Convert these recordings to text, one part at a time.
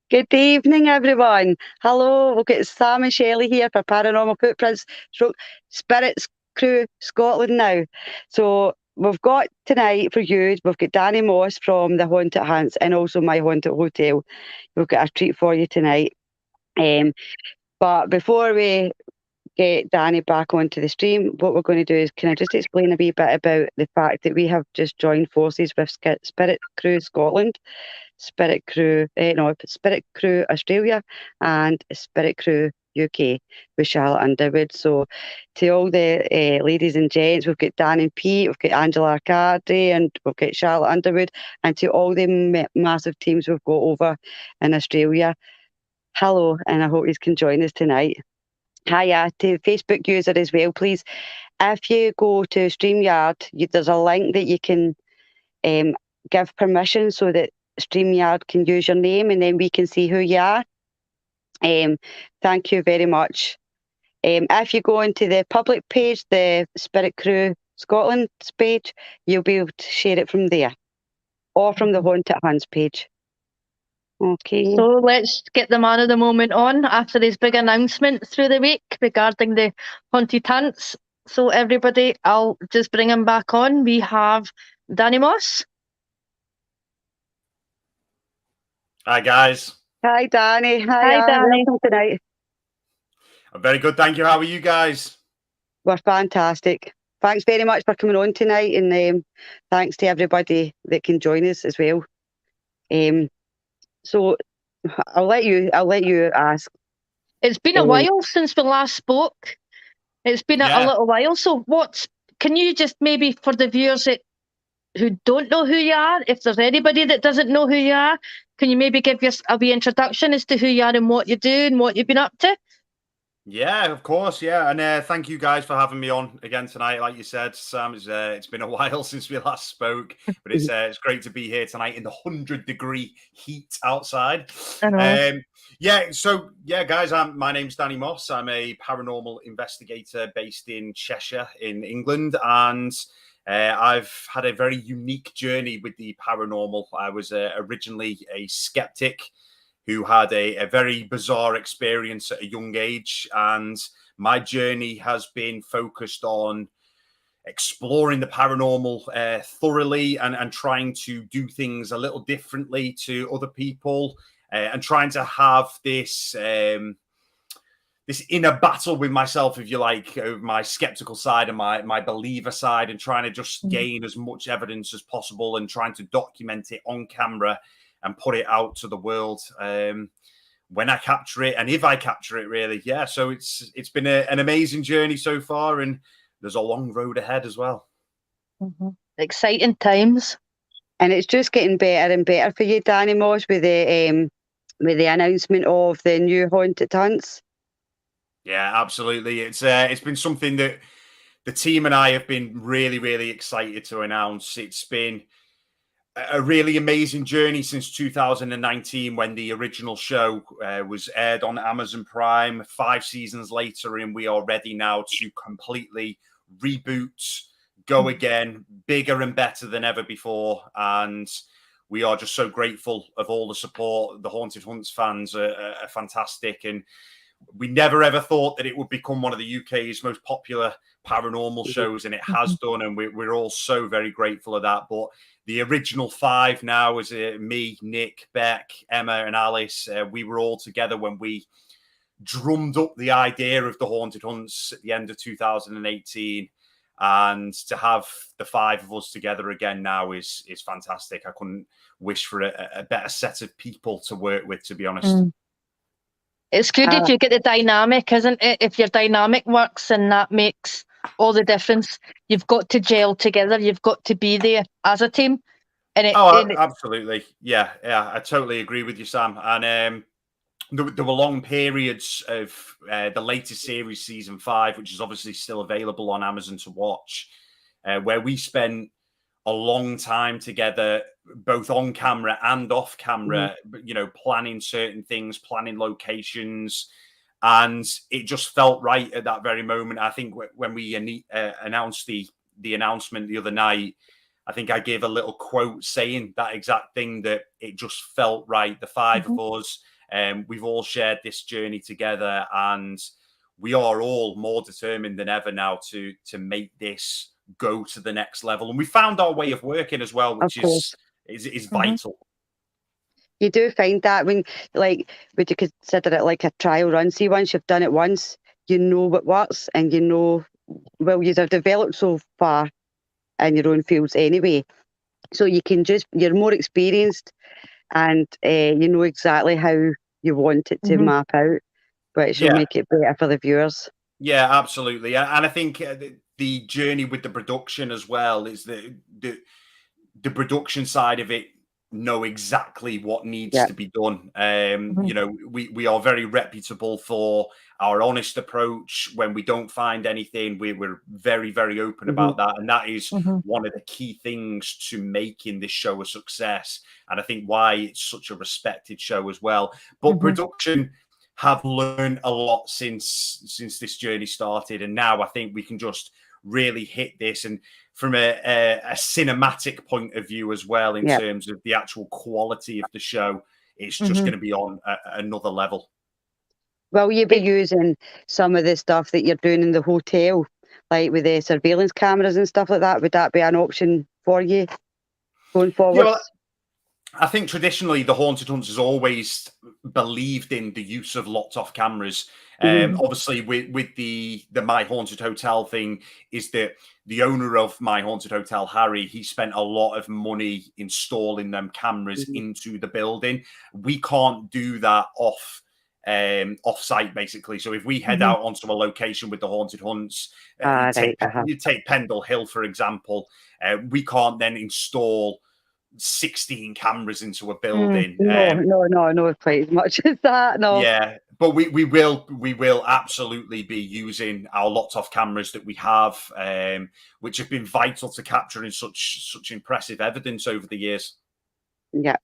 Good evening, everyone. Hello, we've got Sam and Shelley here for Paranormal Footprints Spirits Crew Scotland now. So we've got tonight for you, we've got Danny Moss from the Haunted Hunts and also My Haunted Hotel. We've got a treat for you tonight. Um, but before we get Danny back onto the stream, what we're going to do is, can I just explain a wee bit about the fact that we have just joined forces with Spirit Crew Scotland, Spirit Crew Australia, and Spirit Crew UK with Charlotte Underwood. So, to all the ladies and gents, we've got Dan and Pete, we've got Angela Arcadi, and we've got Charlotte Underwood, and to all the massive teams we've got over in Australia, hello, and I hope you can join us tonight. Hiya to Facebook user as well, please. If you go to StreamYard, there's a link that you can um, give permission so that StreamYard can use your name and then we can see who you are. Thank you very much. If you go into the public page, the Spirit Crew Scotland page, you'll be able to share it from there or from the Haunted Hands page. Okay. So let's get the man of the moment on after his big announcement through the week regarding the haunted hunts. So everybody, I'll just bring him back on. We have Danny Moss. Hi guys. Hi Danny. Hi Danny. Welcome tonight. I'm very good, thank you. How are you guys? We're fantastic. Thanks very much for coming on tonight, and thanks to everybody that can join us as well. So I'll let you ask. It's been a while since we last spoke. It's been a little while. So can you just maybe, for the viewers who don't know who you are, if there's anybody that doesn't know who you are, can you maybe give us a wee introduction as to who you are and what you do and what you've been up to? Yeah, of course. Yeah. And thank you guys for having me on again tonight. Like you said, Sam, it's been a while since we last spoke, but it's great to be here tonight in the 100-degree heat outside. I know. Guys, my name's Danny Moss. I'm a paranormal investigator based in Cheshire in England. And I've had a very unique journey with the paranormal. I was originally a skeptic who had a very bizarre experience at a young age. And my journey has been focused on exploring the paranormal thoroughly and trying to do things a little differently to other people and trying to have this inner battle with myself, if you like, my skeptical side and my believer side, and trying to just gain as much evidence as possible and trying to document it on camera and put it out to the world when I capture it, and if I capture it, really. Yeah, so it's been an amazing journey so far, and there's a long road ahead as well. Exciting times. And it's just getting better and better for you, Danny Moss, with the announcement of the new Haunted Hunts. Yeah, absolutely. It's been something that the team and I have been really, really excited to announce. It's been a really amazing journey since 2019 when the original show was aired on Amazon Prime. 5 seasons later, and we are ready now to completely reboot, go again, bigger and better than ever before. And we are just so grateful of all the support. The Haunted Hunts fans are fantastic, and we never ever thought that it would become one of the UK's most popular paranormal shows, and it has done, and we're all so very grateful of that. But the original 5 now is me, Nick, Beck, Emma, and Alice. We were all together when we drummed up the idea of the Haunted Hunts at the end of 2018, and to have the 5 of us together again now is fantastic. I couldn't wish for a better set of people to work with, to be honest. It's good if you get the dynamic, isn't it? If your dynamic works, and that makes all the difference. You've got to gel together. You've got to be there as a team. Absolutely. Yeah, I totally agree with you, Sam. And there were long periods of the latest series, season 5, which is obviously still available on Amazon to watch, where we spent a long time together, both on camera and off camera, planning certain things, planning locations. And it just felt right at that very moment. I think when we announced the announcement the other night, I think I gave a little quote saying that exact thing, that it just felt right. The 5 of us, We've all shared this journey together, and we are all more determined than ever now to make this go to the next level. And we found our way of working as well, which is vital. You do find that when, like, would you consider it like a trial run? See, once you've done it once, you know what works, and you know, well, you have developed so far in your own fields anyway. So you can you're more experienced, and you know exactly how you want it to map out, which will make it better for the viewers. Yeah, absolutely. And I think the journey with the production as well is the production side of it know exactly what needs to be done. You know, we are very reputable for our honest approach. When we don't find anything, we're very, very open about that. And that is one of the key things to making this show a success. And I think why it's such a respected show as well. But production have learned a lot since this journey started. And now I think we can just really hit this, and from a cinematic point of view as well, in terms of the actual quality of the show, it's just going to be on another level. Will you be using some of the stuff that you're doing in the hotel, like with the surveillance cameras and stuff like that? Would that be an option for you going forward? Yeah, well, I think traditionally the Haunted Hunts has always believed in the use of locked off cameras. Obviously, with the My Haunted Hotel thing, is that the owner of My Haunted Hotel, Harry, he spent a lot of money installing them cameras into the building. We can't do that off site, basically. So if we head out onto a location with the Haunted Hunts, you take Pendle Hill, for example, we can't then install 16 cameras into a building. No, quite as much as that. No. Yeah, but we will absolutely be using our locked off cameras that we have, which have been vital to capturing such impressive evidence over the years. Yeah,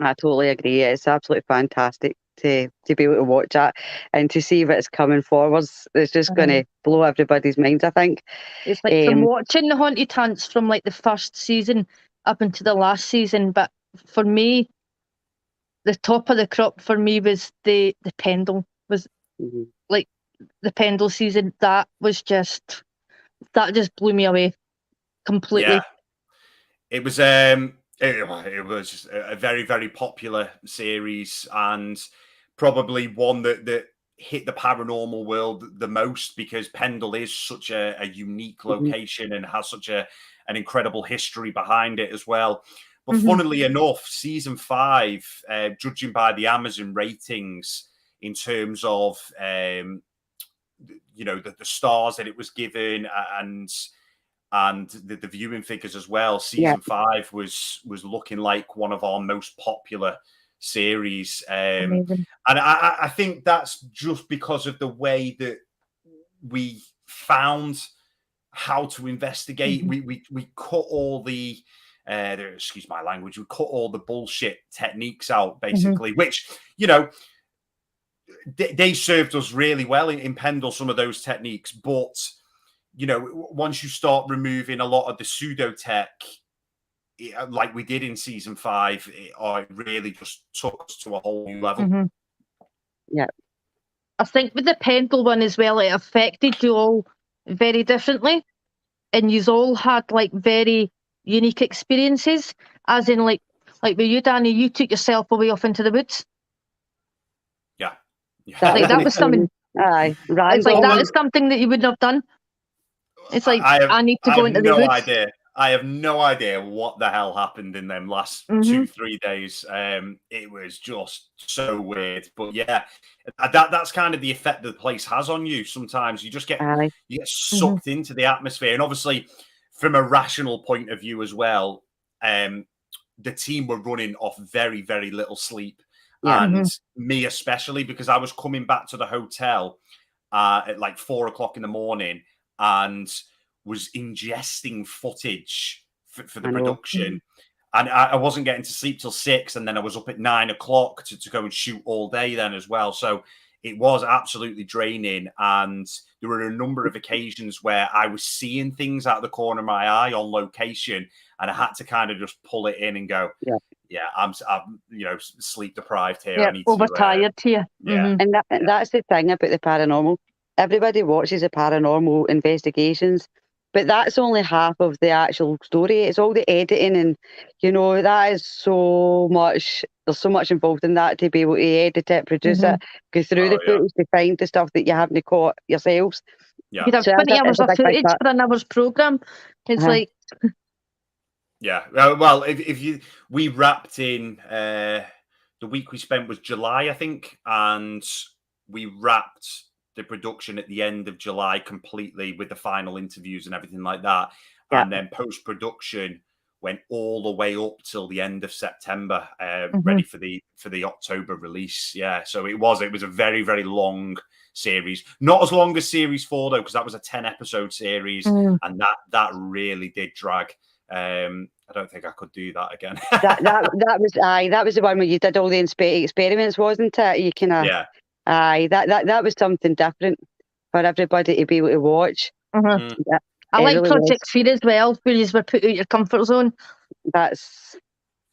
I totally agree. It's absolutely fantastic to be able to watch that and to see what's coming forwards. It's just going to blow everybody's minds, I think. It's like from watching the Haunted Hunts from like the first season up into the last season, but for me, the top of the crop for me was the Pendle, was like the Pendle season. That just blew me away completely. Yeah. It was a very, very popular series, and probably one that hit the paranormal world the most, because Pendle is such a unique location and has such an incredible history behind it as well. But funnily enough, season 5, judging by the Amazon ratings in terms of you know, the stars that it was given and the viewing figures as well, season 5 was looking like one of our most popular series. And I think that's just because of the way that we found how to investigate. We cut all the excuse my language, we cut all the bullshit techniques out, basically, which, you know, they served us really well in Pendle, some of those techniques. But, you know, once you start removing a lot of the pseudo tech, like we did in season 5, it really just took us to a whole new level. Yeah. I think with the Pendle one as well, it affected you all very differently. And you all had like very unique experiences, as in like with you, Danny, you took yourself away off into the woods. Yeah. Like that was something. It's like that is something that you wouldn't have done. It's like I need to go into the woods. I have no idea what the hell happened in them last 2-3 days. It was just so weird. But yeah, that's kind of the effect that the place has on you. Sometimes you just get sucked into the atmosphere. And obviously, from a rational point of view as well, the team were running off very, very little sleep. And me especially, because I was coming back to the hotel at like 4 o'clock in the morning and was ingesting footage for the production. And I wasn't getting to sleep till 6. And then I was up at 9 o'clock to go and shoot all day then as well. So it was absolutely draining. And there were a number of occasions where I was seeing things out of the corner of my eye on location. And I had to kind of just pull it in and go, I'm sleep deprived here. Yeah, I need overtired here. Yeah. And that's the thing about the paranormal. Everybody watches the paranormal investigations, but that's only half of the actual story. It's all the editing, and that is so much. There's so much involved in that to be able to edit it, produce it, go through the footage to find the stuff that you haven't caught yourselves. Yeah. You have 20 hours of footage for an hour's program. It's like. Yeah. Well, we wrapped in the week we spent was July, I think, and we wrapped the production at the end of July completely with the final interviews and everything like that. Yeah. And then post-production went all the way up till the end of September, ready for the October release. Yeah. So it was a very, very long series. Not as long as series 4 though, because that was a 10-episode series, and that really did drag. I don't think I could do that again. that was the one where you did all the experiments, wasn't it? You kind of that was something different for everybody to be able to watch. Yeah, I like really Project Fear as well, where you were put out your comfort zone. That's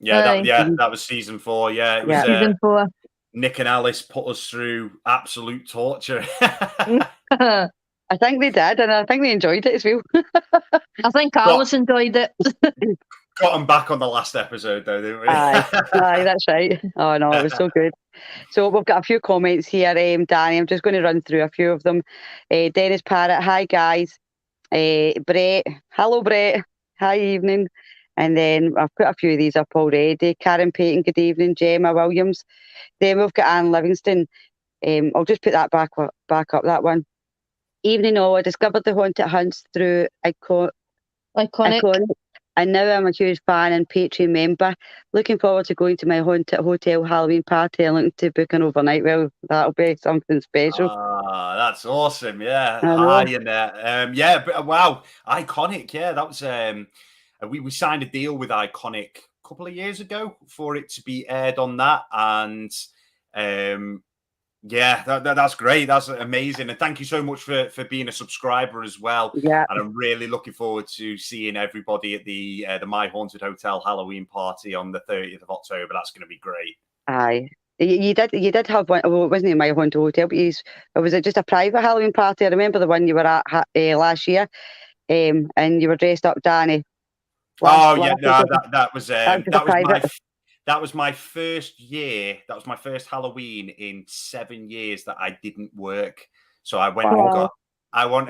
that was season 4. Yeah, it was season 4. Nick and Alice put us through absolute torture. I think they did, and I think they enjoyed it as well. I think Alice enjoyed it. Got them back on the last episode, though, didn't we? Aye, that's right. Oh, no, it was so good. So we've got a few comments here, Danny. I'm just going to run through a few of them. Dennis Parrott, hi, guys. Brett, hello, Brett. Hi, evening. And then I've put a few of these up already. Karen Payton, good evening. Gemma Williams. Then we've got Anne Livingston. I'll just put that back up, that one. Evening all, I discovered the haunted hunts through Iconic. And now I'm a huge fan and Patreon member. Looking forward to going to my haunted hotel Halloween party and looking to book an overnight. Well, that'll be something special. That's awesome. Yeah. Hi, and but wow, Iconic. Yeah, that was we signed a deal with Iconic a couple of years ago for it to be aired on that, and that's great. That's amazing. And thank you so much for being a subscriber as well. Yeah. And I'm really looking forward to seeing everybody at the My Haunted Hotel Halloween party on the 30th of October. That's going to be great. Aye. You did have one. Well, it wasn't in My Haunted Hotel, but was it just a private Halloween party? I remember the one you were at last year, and you were dressed up, Danny. That was my first year. That was my first Halloween in 7 years that I didn't work. So I went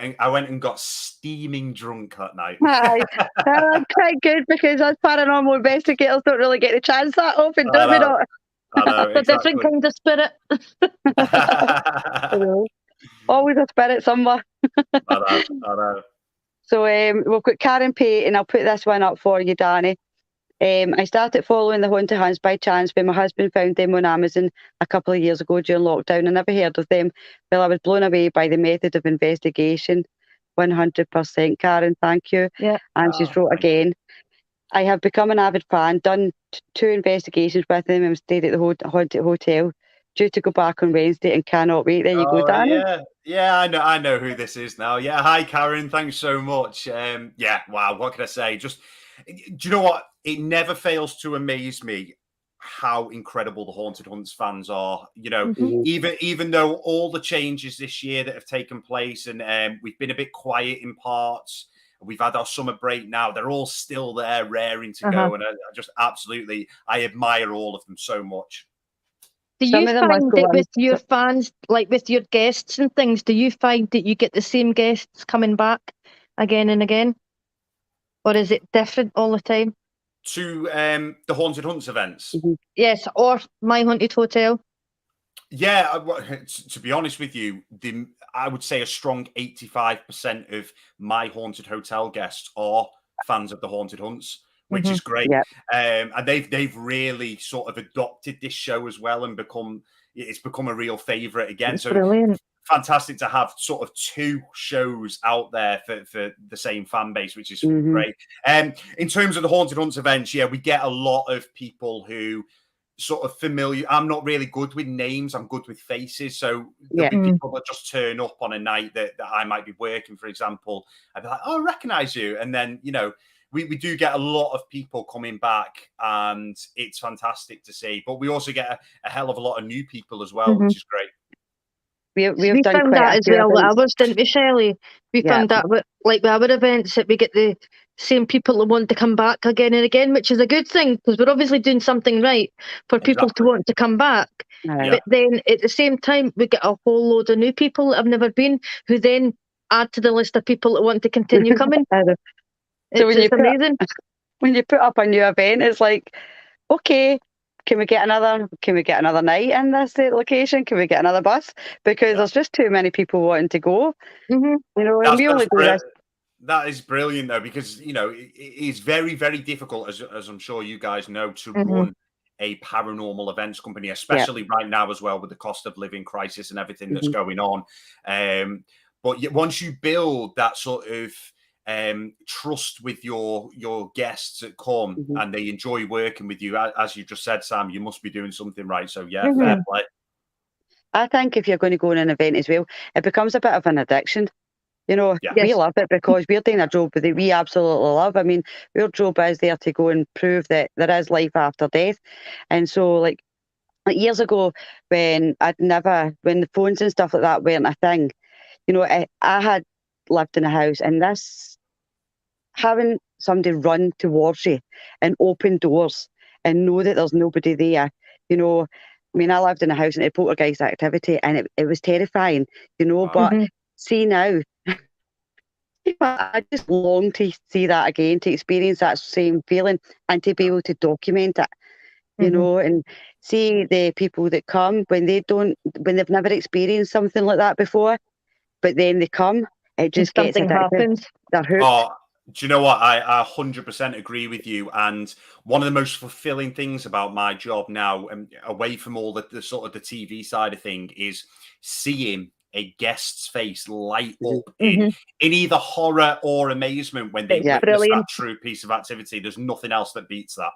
and got steaming drunk that night. That's quite good because us paranormal investigators don't really get the chance that often, do we not? I know, exactly. A different kind of spirit. Always a spirit somewhere. I know. So we've got Karen Payton. I'll put this one up for you, Danny. I started following the Haunted Hunts by chance when my husband found them on Amazon a couple of years ago during lockdown. I never heard of them. Well, I was blown away by the method of investigation. 100%, Karen, thank you. Yeah. And she's wrote again. I have become an avid fan, done 2 investigations with them and stayed at the Haunted Hotel. Due to go back on Wednesday and cannot wait. There you go, Danny. Yeah, I know who this is now. Yeah, hi, Karen. Thanks so much. Wow, what can I say? Just, do you know what? It never fails to amaze me how incredible the Haunted Hunts fans are. You know, even though all the changes this year that have taken place and we've been a bit quiet in parts, we've had our summer break now, they're all still there, raring to go. And I just absolutely, I admire all of them so much. Do you find that with your fans, like with your guests and things, do you find that you get the same guests coming back again and again? Or is it different all the time? To the Haunted Hunts events? Yes, or My Haunted Hotel? Yeah, to be honest with you, I would say a strong 85% of My Haunted Hotel guests are fans of the Haunted Hunts, which is great. Yeah. And they've really sort of adopted this show as well and it's become a real favourite again. So brilliant. Fantastic to have sort of 2 shows out there for the same fan base, which is great. In terms of the Haunted Hunts events, we get a lot of people who sort of familiar. I'm not really good with names. I'm good with faces. So there'll be people that just turn up on a night that I might be working, for example. I'd be like, oh, I recognise you. And then, we do get a lot of people coming back, and it's fantastic to see. But we also get a hell of a lot of new people as well, which is great. We've done found quite that a as few well with events. ours, didn't we, Shelley? We found that with our events that we get the same people that want to come back again and again, which is a good thing because we're obviously doing something right for people to want to come back. But then at the same time, we get a whole load of new people that have never been, who then add to the list of people that want to continue coming. It's amazing. When you put up a new event, it's like, okay, can we get another night in this location? Can we get another bus? Because there's just too many people wanting to go. You know, and we only do this. That is brilliant, though, because you know it is very, very difficult, as I'm sure you guys know, to run a paranormal events company, especially right now as well with the cost of living crisis and everything that's going on. But once you build that sort of trust with your guests that come and they enjoy working with you, as you just said, Sam, you must be doing something right. So fair play. I think if you're going to go on an event as well, it becomes a bit of an addiction. You know, we love it because we're doing a job that we absolutely love. I mean, our job is there to go and prove that there is life after death. And so, like years ago, when the phones and stuff like that weren't a thing, you know, I had lived in a house, and having somebody run towards you and open doors and know that there's nobody there, you know. I mean, I lived in a house and it had poltergeist activity, and it was terrifying, you know. But see now, I just long to see that again, to experience that same feeling and to be able to document it, you know, and see the people that come when they've never experienced something like that before, but then they come, it just gets addictive. Happens. They're hooked. Oh, do you know what? I 100% agree with you. And one of the most fulfilling things about my job now, and away from all the sort of the TV side of thing, is seeing a guest's face light up in either horror or amazement when they witness that true piece of activity. There's nothing else that beats that.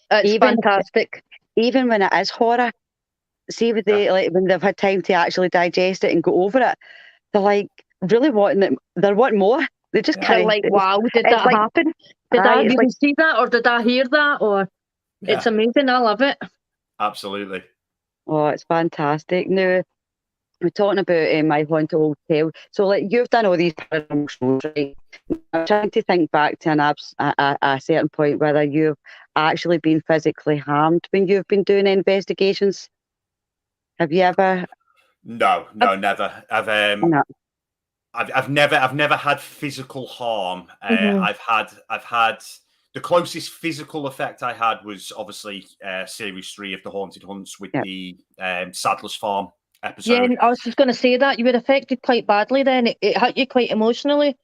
It's fantastic. Even when it is horror, see when when they've had time to actually digest it and go over it, they're like really wanting it. They're wanting more. They just kind of like, wow, did that happen? Did I even see that, or did I hear that? Or it's amazing. I love it. Absolutely. Oh, it's fantastic. Now, we're talking about My Haunted Hotel. So, like, you've done all these paranormal shows, right? I'm trying to think back to a certain point whether you've actually been physically harmed when you've been doing investigations. Have you ever? No, never. I've never had physical harm. I've had the closest physical effect I had was obviously series 3 of the Haunted Hunts with the Sadler's Farm episode. Yeah, I was just going to say that you were affected quite badly. Then it hit you quite emotionally.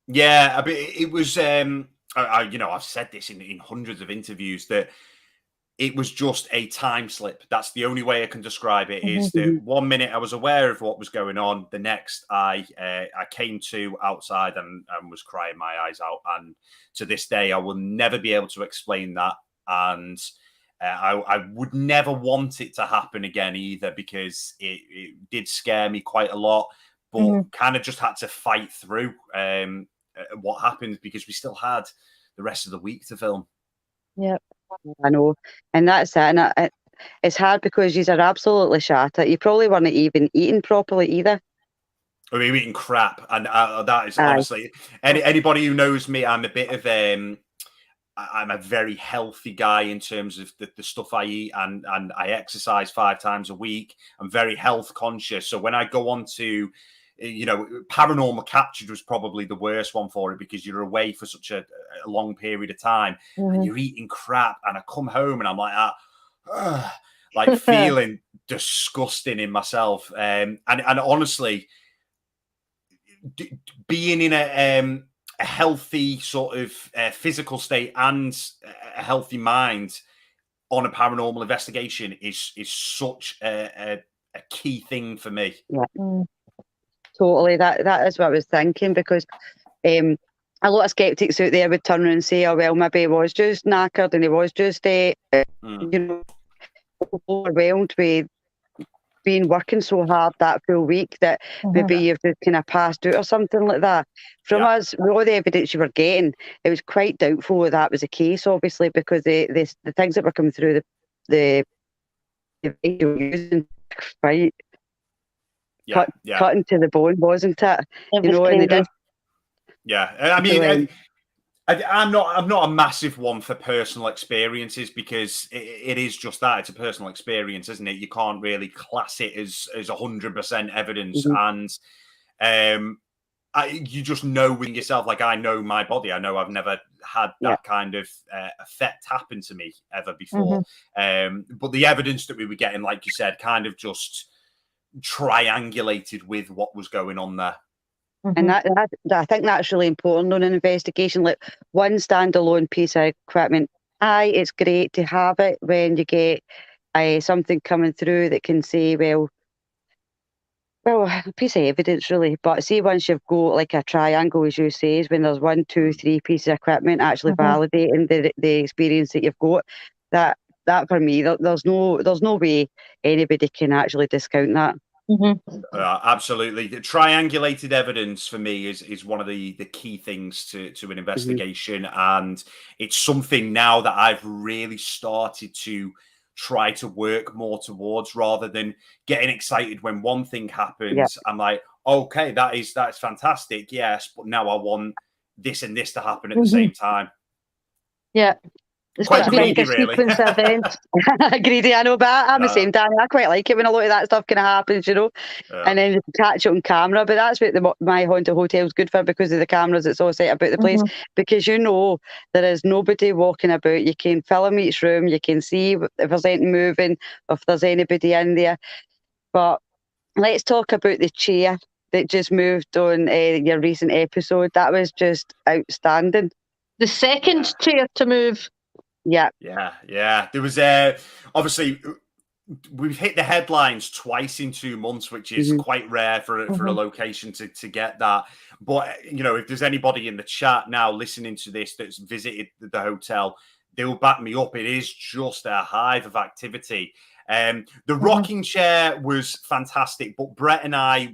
Yeah, it was. I've said this in hundreds of interviews that it was just a time slip. That's the only way I can describe it. Is that 1 minute I was aware of what was going on, the next I came to outside and was crying my eyes out. And to this day, I will never be able to explain that. And I would never want it to happen again either, because it did scare me quite a lot, but kind of just had to fight through what happened, because we still had the rest of the week to film. Yep, I know, and that's it. And it's hard because you are absolutely shattered. You probably weren't even eating properly either. We were eating crap, and that is honestly anybody who knows me. I'm a bit of I'm a very healthy guy in terms of the stuff I eat, and I exercise 5 times a week. I'm very health conscious, so when I go on to Paranormal Captured was probably the worst one for it, because you're away for such a long period of time and you're eating crap, and I come home and I'm like feeling disgusting in myself, and honestly, being in a healthy sort of physical state and a healthy mind on a paranormal investigation is such a key thing for me. Totally, that is what I was thinking, because a lot of skeptics out there would turn around and say, oh well, maybe he was just knackered and he was just overwhelmed with been working so hard that full week that maybe you've just kind of passed out or something like that. From us, with all the evidence you were getting, it was quite doubtful that was the case, obviously, because the things that were coming through the video using right cutting to the bone, wasn't it? It was crazy. I mean, I'm not a massive one for personal experiences, because it is just that. It's a personal experience, isn't it? You can't really class it as 100% evidence. And you just know within yourself, like, I know my body. I know I've never had that kind of effect happen to me ever before. But the evidence that we were getting, like you said, kind of just triangulated with what was going on there. And that I think that's really important on an investigation. Like, one standalone piece of equipment, it's great to have it when you get something coming through that can say, well, a piece of evidence, really. But see, once you've got like a triangle, as you say, is when there's 1, 2, 3 pieces of equipment actually validating the experience that you've got. That for me, there's no way anybody can actually discount that. Absolutely. The triangulated evidence for me is one of the key things to an investigation. And it's something now that I've really started to try to work more towards, rather than getting excited when one thing happens. I'm like, okay, that's fantastic. Yes. But now I want this and this to happen at the same time. Yeah. It's quite greedy, a sequence of events. Greedy, I know, but I'm the same, Danny. I quite like it when a lot of that stuff kind of happens, and then you catch it on camera. But that's what my haunted hotel is good for, because of the cameras that's all set about the place. Because there is nobody walking about. You can film each room. You can see if there's anything moving, if there's anybody in there. But let's talk about the chair that just moved on your recent episode. That was just outstanding. The second chair to move. Yeah. There was obviously we've hit the headlines twice in 2 months, which is quite rare for a location to get that. But if there's anybody in the chat now listening to this that's visited the hotel, they will back me up. It is just a hive of activity. The rocking chair was fantastic, but Brett and I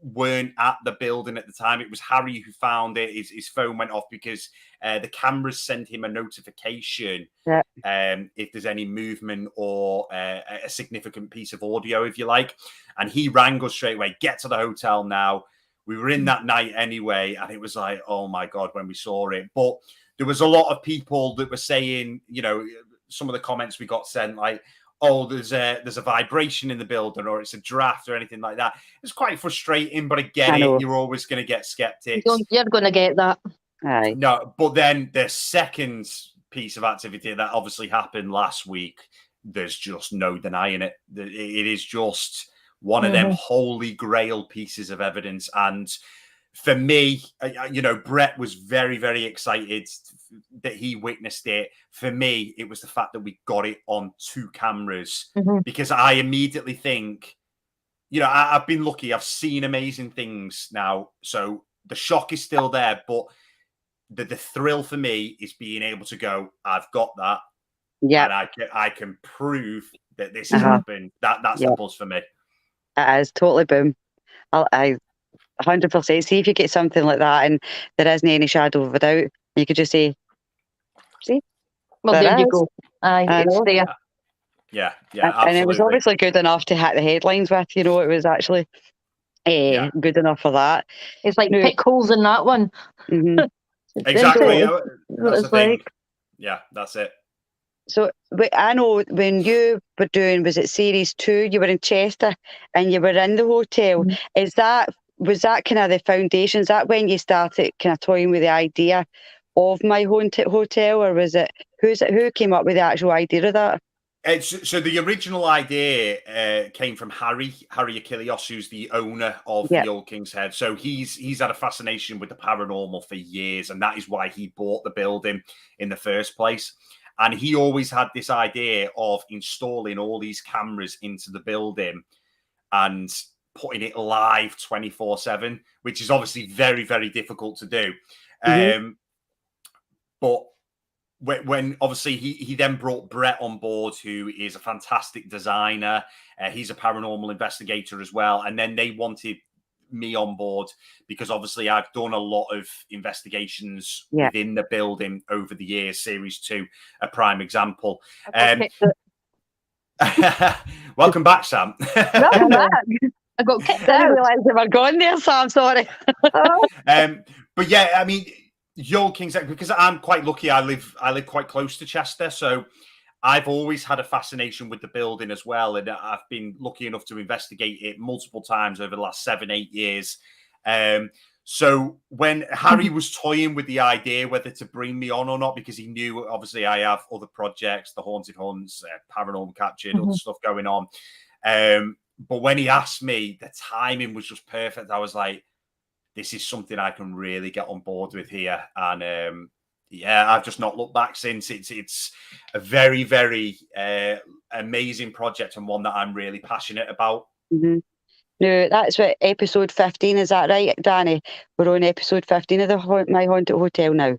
weren't at the building at the time. It was Harry who found it. His phone went off because the cameras sent him a notification if there's any movement or a significant piece of audio, if you like. And he rang us straight away, get to the hotel now. We were in that night anyway, and it was like, oh my God, when we saw it. But there was a lot of people that were saying, some of the comments we got sent, like, oh, there's a vibration in the building, or it's a draft or anything like that. It's quite frustrating, but I get it. You're always going to get skeptics. You're going to get that. Aye. No, but then the second piece of activity that obviously happened last week, there's just no denying it. It is just one of them holy grail pieces of evidence. And for me, Brett was very, very excited that he witnessed it. For me, it was the fact that we got it on 2 cameras, because I immediately think, I've been lucky. I've seen amazing things now. So the shock is still there, but the thrill for me is being able to go, I've got that. Yeah. And I can prove that this has happened. That's the buzz for me. It is totally boom. I 100%. See if you get something like that and there isn't any shadow of a doubt, you could just say, see? Well, there you go. It's there. Yeah, absolutely. And it was obviously good enough to hit the headlines with, it was actually good enough for that. It's like pick holes in that one. Exactly. That's the thing. Yeah, that's it. So I know when you were doing, was it series 2, you were in Chester and you were in the hotel. Was that kind of the foundation? Is that when you started kind of toying with the idea of my haunted hotel, or was it who came up with the actual idea of that? So the original idea came from Harry Achilles, who's the owner of the Old King's Head. So he's had a fascination with the paranormal for years, and that is why he bought the building in the first place. And he always had this idea of installing all these cameras into the building and putting it live 24/7, which is obviously very, very difficult to do. But when obviously he then brought Brett on board, who is a fantastic designer. He's a paranormal investigator as well. And then they wanted me on board because obviously I've done a lot of investigations within the building over the years. Series 2, a prime example. Welcome back, Sam. Welcome back. I got kicked out. I realised they were gone there, so I'm sorry. But yeah, I mean, Young King's, because I'm quite lucky. I live quite close to Chester, so I've always had a fascination with the building as well, and I've been lucky enough to investigate it multiple times over the last 7-8 years. So when Harry was toying with the idea whether to bring me on or not, because he knew obviously I have other projects, the Haunted Hunts, Paranormal Captured, other stuff going on. But when he asked me, the timing was just perfect. I was like, this is something I can really get on board with here. And I've just not looked back since. It's a very, very amazing project and one that I'm really passionate about. No, that's what episode 15, is that right, Danny? We're on episode 15 of My Haunted Hotel now.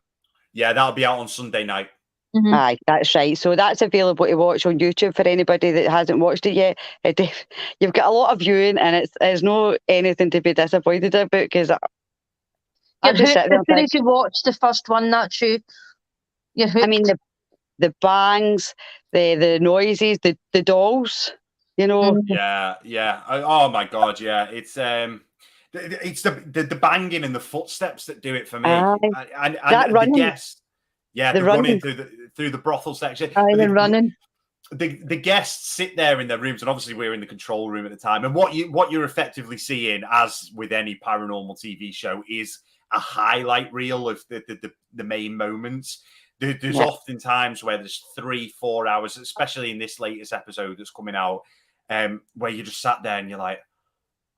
Yeah, that'll be out on Sunday night. Aye, that's right. So that's available to watch on YouTube for anybody that hasn't watched it yet. You've got a lot of viewing, and it's not anything to be disappointed about, because as soon as you watch the first one, that's you. You're hooked. I mean, the bangs, the noises, the dolls, you know. Yeah. Oh my God, yeah. It's the banging and the footsteps that do it for me, and the guests. Yeah, the running through the brothel section. Running. The guests sit there in their rooms, and obviously we're in the control room at the time. And what you're effectively seeing, as with any paranormal TV show, is a highlight reel of the main moments. There's often times where there's 3-4 hours, especially in this latest episode that's coming out, where you just sat there and you're like,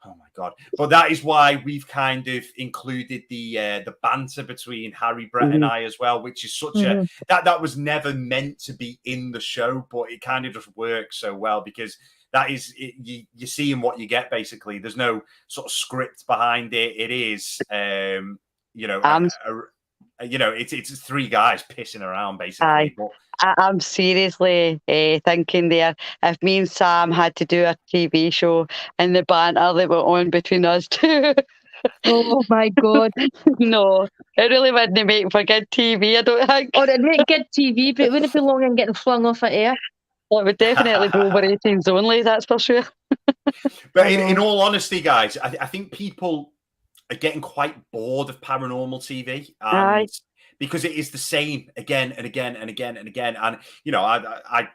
oh my God. But that is why we've kind of included the banter between Harry, Brett and I as well, which is such a that was never meant to be in the show, but it kind of just works so well, because that is you're seeing what you get, basically. There's no sort of script behind it. It is it's 3 guys pissing around, basically. But I'm seriously thinking there, if me and Sam had to do a TV show and the banter that went on between us two. Oh my God. No, it really wouldn't make for good TV, I don't think. Or it'd make good TV, but it wouldn't be long in getting flung off at air. Well, it would definitely be over 18s only, that's for sure. But in all honesty, guys, I think people are getting quite bored of paranormal TV, and because it is the same again and again and again and again. And I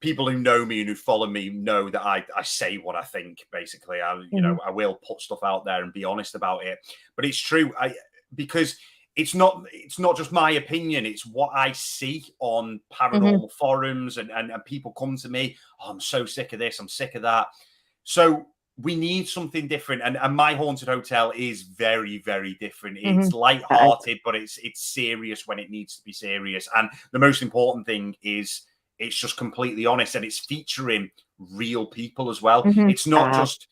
people who know me and who follow me know that I say what I think. Basically, I will put stuff out there and be honest about it. But it's true, because it's not just my opinion. It's what I see on paranormal forums, and people come to me. Oh, I'm so sick of this. I'm sick of that. So we need something different, and My Haunted Hotel is very, very different. It's light-hearted, but it's serious when it needs to be serious. And the most important thing is it's just completely honest, and it's featuring real people as well. It's not just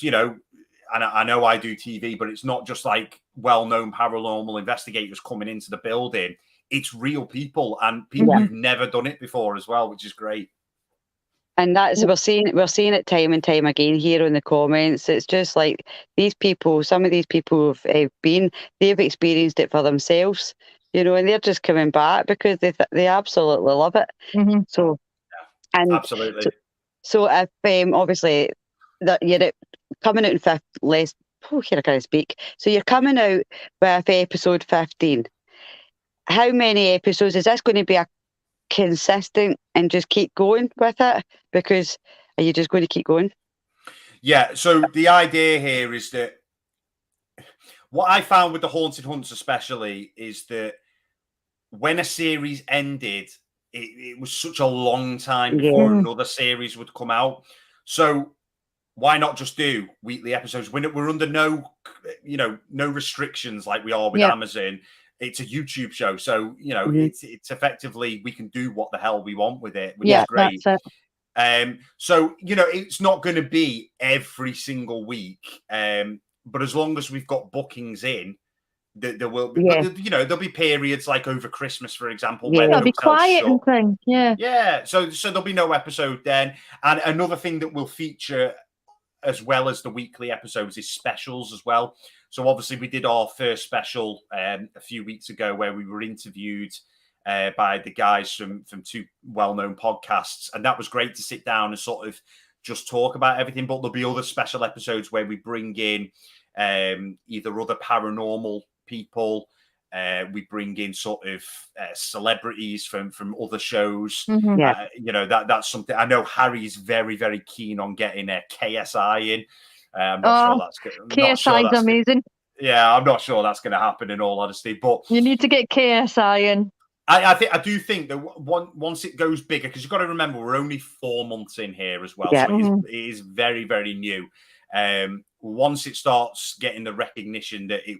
and I know I do TV, but it's not just like well-known paranormal investigators coming into the building. It's real people, and people who've never done it before as well, which is great. And that's we're seeing it time and time again here in the comments. It's just like some of these people have they've experienced it for themselves, and they're just coming back because they absolutely love it. So, and absolutely. So if obviously that you're coming out in here I can't speak. So you're coming out with episode 15. How many episodes is this going to be? A consistent and just keep going with it, because are you just going to keep going? Yeah, so the idea here is that what I found with the Haunted Hunts especially is that when a series ended, it was such a long time before another series would come out. So why not just do weekly episodes when we're under no restrictions like we are with Amazon? It's a YouTube show, so it's effectively we can do what the hell we want with it, which is great. That's it. So it's not going to be every single week, but as long as we've got bookings in, There will be, Yeah. but there'll be periods like over Christmas, for example, Yeah. where the It'll be hotel's quiet shut. and thing. Yeah. Yeah. So there'll be no episode then. And another thing that will feature as well as the weekly episodes is specials as well. So obviously we did our first special a few weeks ago where we were interviewed by the guys from two well-known podcasts, and that was great to sit down and sort of just talk about everything. But there'll be other special episodes where we bring in either other paranormal people, we bring in sort of celebrities from other shows. Mm-hmm. That's something I know Harry's very, very keen on getting a KSI in. I'm not sure that's good. KSI is amazing. Yeah, I'm not sure that's going to happen in all honesty, but you need to get KSI in. I do think that once it goes bigger, because you've got to remember we're only 4 months in here as well, Yeah. So it is very, very new. Once it starts getting the recognition that it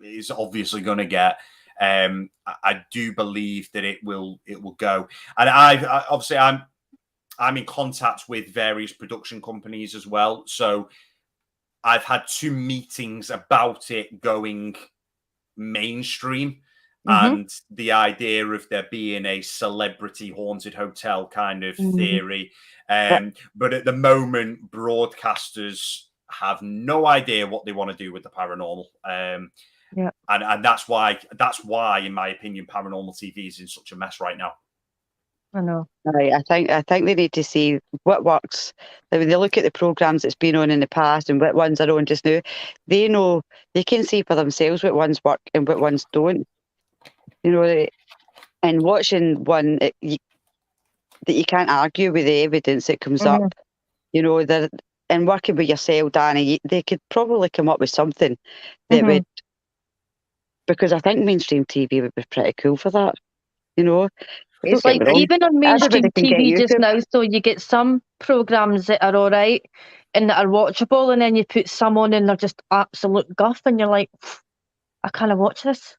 is obviously going to get, I do believe that it will go. And I obviously I'm in contact with various production companies as well, so I've had 2 meetings about it going mainstream. And the idea of there being a celebrity haunted hotel kind of theory. But at the moment, broadcasters have no idea what they want to do with the paranormal. And that's why, in my opinion, paranormal TV is in such a mess right now. I know. Right. I think they need to see what works. When they look at the programs that's been on in the past and what ones are on just now, they know, they can see for themselves what ones work and what ones don't. And watching one that you can't argue with the evidence that comes up, and working with yourself, Danny, they could probably come up with something that would, because I think mainstream TV would be pretty cool for that. It's like even on mainstream TV just now, so you get some programs that are all right and that are watchable, and then you put some on and they're just absolute guff, and you're like, I can't watch this.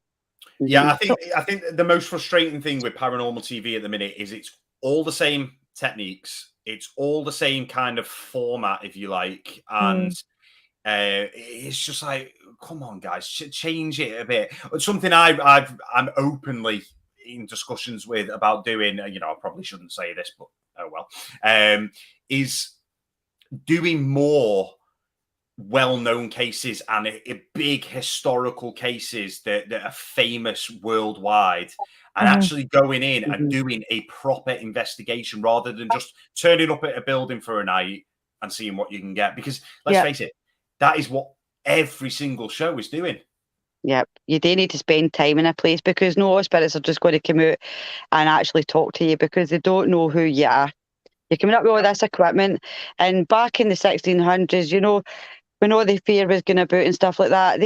Yeah, I think the most frustrating thing with paranormal TV at the minute is it's all the same techniques, it's all the same kind of format, if you like, and it's just like, come on, guys, change it a bit. Something I'm openly in discussions with about doing, I probably shouldn't say this, but oh well, is doing more well-known cases and big historical cases that are famous worldwide, and actually going in and doing a proper investigation rather than just turning up at a building for a night and seeing what you can get. Because let's face it, that is what every single show is doing. Yep, you do need to spend time in a place, because no spirits are just going to come out and actually talk to you because they don't know who you are. You're coming up with all this equipment, and back in the 1600s, when all the fear was going about and stuff like that,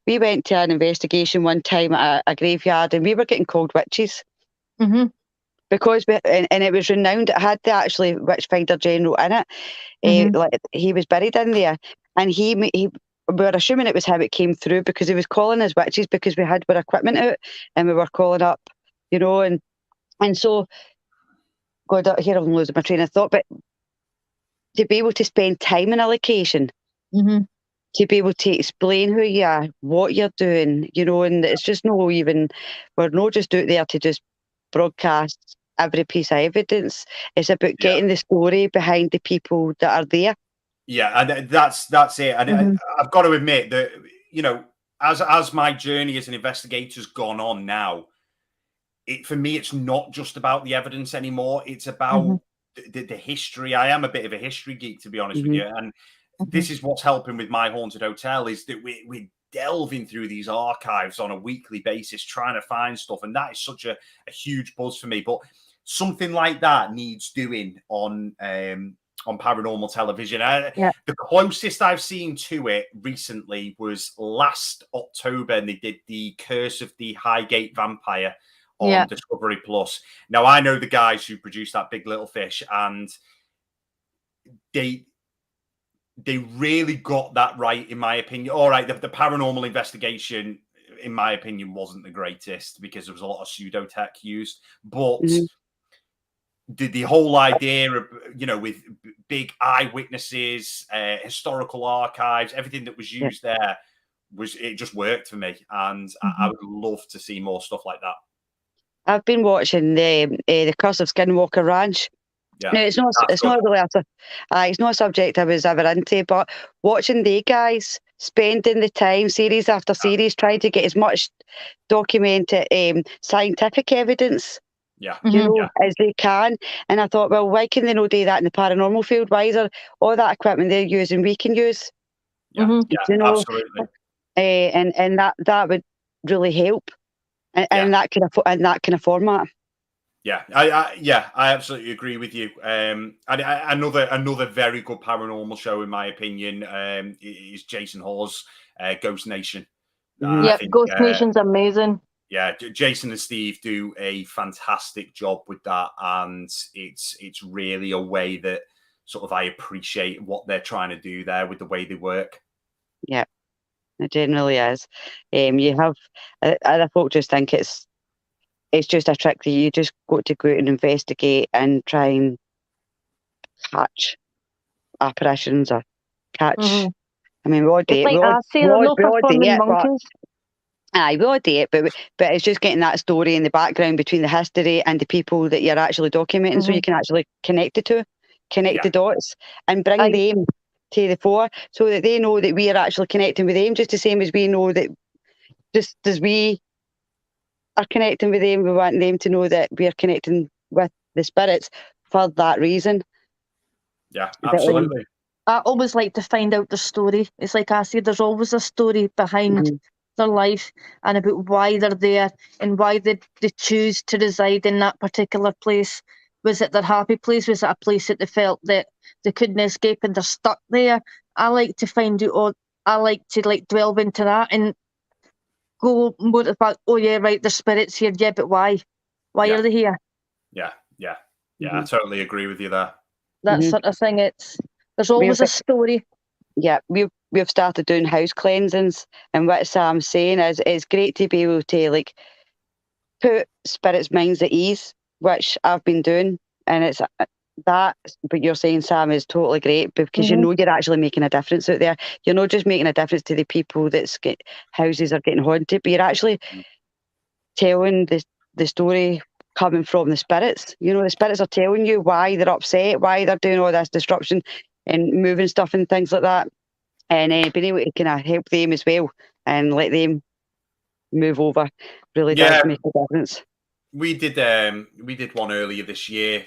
we went to an investigation one time at a graveyard, and we were getting called witches. Because and it was renowned. It had the actually Witchfinder General in it. Like he was buried in there, and he we were assuming it was him. It came through because he was calling us witches because we had our equipment out and we were calling up, and so God, here I'm losing my train of thought. But to be able to spend time in a location, to be able to explain who you are, what you're doing, and it's just we're not just out there to just broadcast every piece of evidence. It's about getting the story behind the people that are there. Yeah, and that's it. And I've got to admit that, as my journey as an investigator's gone on now, for me, it's not just about the evidence anymore. It's about the history. I am a bit of a history geek, to be honest with you. And this is what's helping with my haunted hotel, is that we're delving through these archives on a weekly basis, trying to find stuff. And that is such a huge buzz for me. But something like that needs doing on paranormal television. The closest I've seen to it recently was last October, and they did the Curse of the Highgate Vampire on Discovery Plus. Now, I know the guys who produced that Big Little Fish, and they really got that right, in my opinion. All right, the paranormal investigation, in my opinion, wasn't the greatest because there was a lot of pseudo-tech used, but the whole idea of, with big eyewitnesses, historical archives, everything that was used there it just worked for me, and I would love to see more stuff like that. I've been watching the Curse of Skinwalker Ranch. Yeah, no, it's not really it's not a subject I was ever into, but watching the guys spending the time, series after series, trying to get as much documented scientific evidence, as they can. And I thought, well, why can they not do that in the paranormal field? Why is there all that equipment they're using we can use? Absolutely. And that would really help, and that kind of format. Yeah, I absolutely agree with you. And another very good paranormal show, in my opinion, is Jason Hawes' Ghost Nation. Ghost Nation's amazing. Yeah, Jason and Steve do a fantastic job with that, and it's really a way that sort of I appreciate what they're trying to do there with the way they work. Yeah, it generally is. You have other folk just think it's just a trick that you just got to go out and investigate and try and catch apparitions or catch. I mean, we all do it. We all do it, but it's just getting that story in the background between the history and the people that you're actually documenting, so you can actually connect the dots and bring them to the fore, so that they know that we are actually connecting with them, just the same as we know that just as we are connecting with them, we want them to know that we are connecting with the spirits for that reason. Yeah, absolutely. I always like to find out the story. It's like I said, there's always a story behind their life and about why they're there and why they choose to reside in that particular place. Was it their happy place? Was it a place that they felt that they couldn't escape and they're stuck there? I like to find out, I like to delve into that and go more to the fact, oh yeah, right, there's spirits here, yeah, but why? Why are they here? Yeah, I totally agree with you there. That sort of thing. There's always a story. Yeah, we've started doing house cleansings, and what Sam's saying is it's great to be able to put spirits' minds at ease, which I've been doing, and it's that. But you're saying, Sam, is totally great because you know you're actually making a difference out there. You're not just making a difference to the people that's houses are getting haunted, but you're actually telling the story coming from the spirits. The spirits are telling you why they're upset, why they're doing all this disruption and moving stuff and things like that, and being able to kind of help them as well and let them move over really does make a difference. We did one earlier this year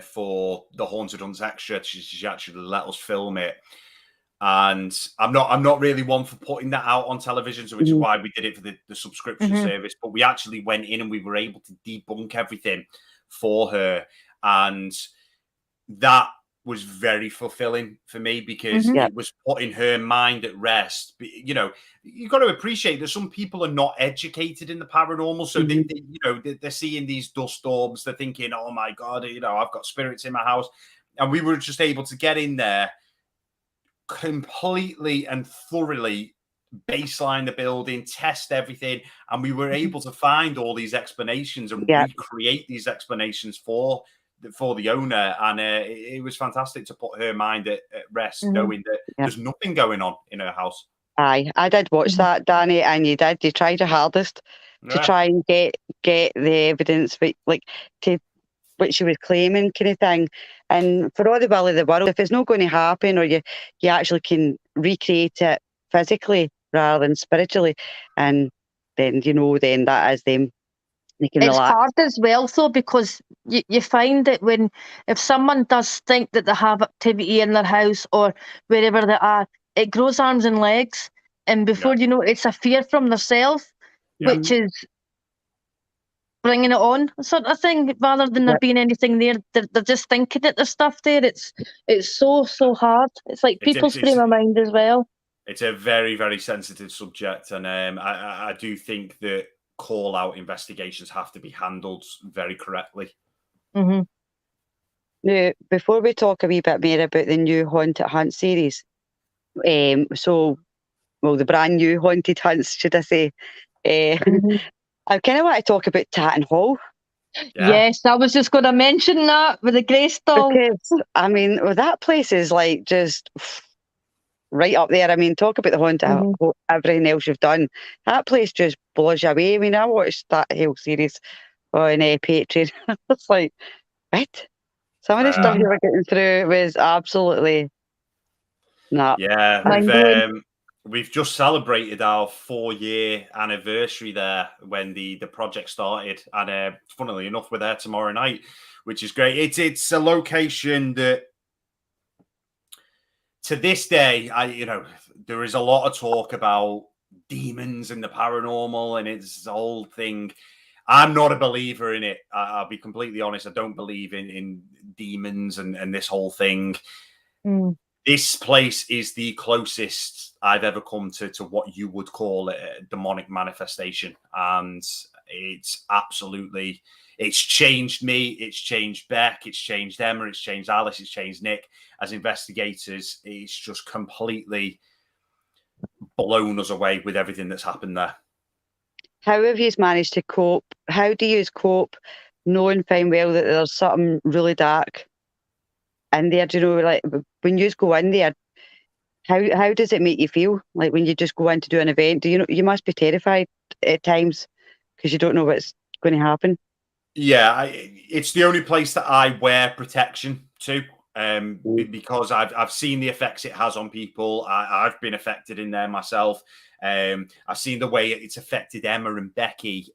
for the Haunted Hunts Extra. She actually let us film it, and I'm not really one for putting that out on television, so which is why we did it for the subscription service. But we actually went in and we were able to debunk everything for her, and that was very fulfilling for me because it was putting her mind at rest. You've got to appreciate that some people are not educated in the paranormal, so they're seeing these dust storms, they're thinking, oh my God, I've got spirits in my house. And we were just able to get in there completely and thoroughly baseline the building, test everything, and we were able to find all these explanations and recreate these explanations for the owner, and it was fantastic to put her mind at rest, knowing that there's nothing going on in her house. Aye, I did watch that, Danny, and you tried your hardest to try and get the evidence, to what she was claiming, kind of thing. And for all the will of the world, if it's not going to happen, or you actually can recreate it physically rather than spiritually, and then then that is them. It's hard as well, though, because you find that if someone does think that they have activity in their house or wherever they are, it grows arms and legs, and before you know it, it's a fear from themselves, which is bringing it on, sort of thing, rather than there being anything there. They're just thinking that there's stuff there. It's so hard. It's like people's frame of mind as well. It's a very, very sensitive subject, and I do think that call-out investigations have to be handled very correctly. Now, before we talk a wee bit more about the new Haunted Hunt series, the brand new Haunted Hunts, should I say, I kind of want to talk about Tatton Hall. Yes, I was just going to mention that with the grey stall. Because, I mean, that place is right up there. I mean, talk about the haunted, everything else you've done. That place just blows you away. I mean, I watched that whole series on Patreon. It's like, what? Some of the stuff you were getting through was absolutely not. Yeah, we've just celebrated our 4-year anniversary there when the project started, and funnily enough, we're there tomorrow night, which is great. It's a location that, to this day, there is a lot of talk about demons and the paranormal, and it's the whole thing. I'm not a believer in it. I'll be completely honest. I don't believe in demons and this whole thing. This place is the closest I've ever come to what you would call a demonic manifestation. And it's changed me. It's changed Beck. It's changed Emma. It's changed Alice. It's changed Nick. As investigators, it's just completely blown us away with everything that's happened there. How have you managed to cope? How do you cope knowing fine well that there's something really dark in there? Do you know, like when you just go in there, how does it make you feel? Like when you just go in to do an event, do you know, you must be terrified at times because you don't know what's going to happen. Yeah, it's the only place that I wear protection to, because I've seen the effects it has on people. I've been affected in there myself. I've seen the way it's affected Emma and Becky,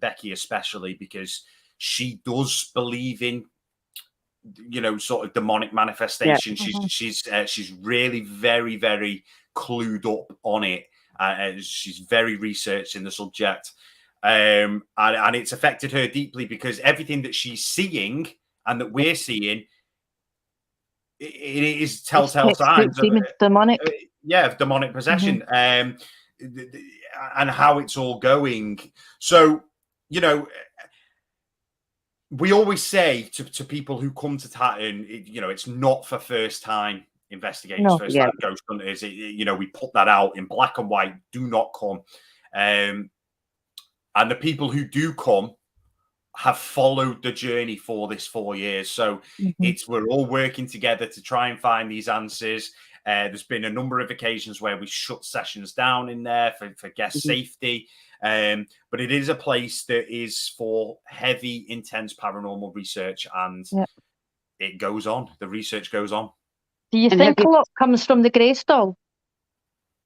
Becky especially, because she does believe in, sort of demonic manifestation. Yeah. She's really very, very clued up on it. She's very researched in the subject. And it's affected her deeply because everything that she's seeing and that we're seeing, it is telltale signs of demonic. Of demonic possession, and how it's all going. So, we always say to people who come to Tatton, it's not for first time investigators, first time ghost hunters. We put that out in black and white. Do not come. And the people who do come have followed the journey for this 4 years. So we're all working together to try and find these answers. There's been a number of occasions where we shut sessions down in there for guest safety. But it is a place that is for heavy, intense paranormal research, and it goes on. The research goes on. Do you think a lot comes from the Grey Stall?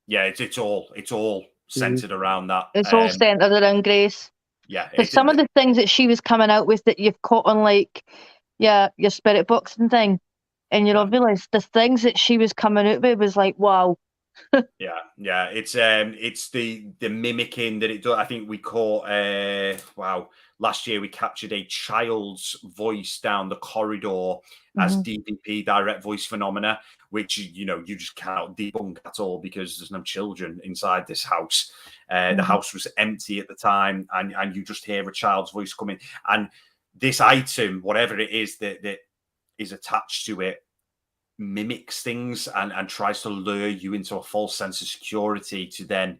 Yeah, it's all centered around that. It's all centered around Grace. Yeah, because some of the things that she was coming out with that you've caught on, like, your spirit box and thing, and you don't realise the things that she was coming out with was like, wow. Yeah. It's the mimicking that it does. I think we caught last year we captured a child's voice down the corridor as DVP, direct voice phenomena, which you just cannot debunk at all because there's no children inside this house. The house was empty at the time, and you just hear a child's voice coming. And this item, whatever it is that is attached to it, mimics things and tries to lure you into a false sense of security to then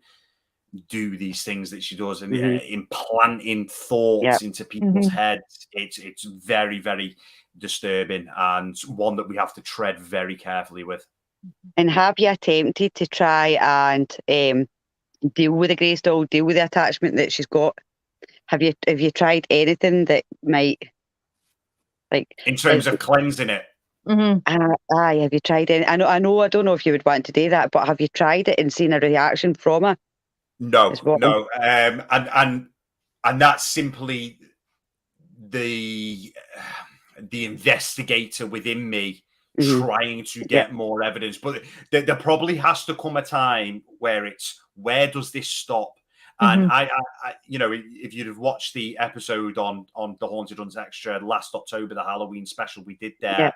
do these things that she does, and implanting thoughts into people's heads. It's very, very disturbing, and one that we have to tread very carefully with. And have you attempted to try and deal with the Grey Stall, deal with the attachment that she's got? Have you tried anything that might, like, in terms of cleansing it? Have you tried it? I don't know if you would want to do that, but have you tried it and seen a reaction from her? No. And that's simply the investigator within me trying to get more evidence. But there probably has to come a time where where does this stop? And I if you'd have watched the episode on the Haunted Hunt Extra last October, the Halloween special we did there,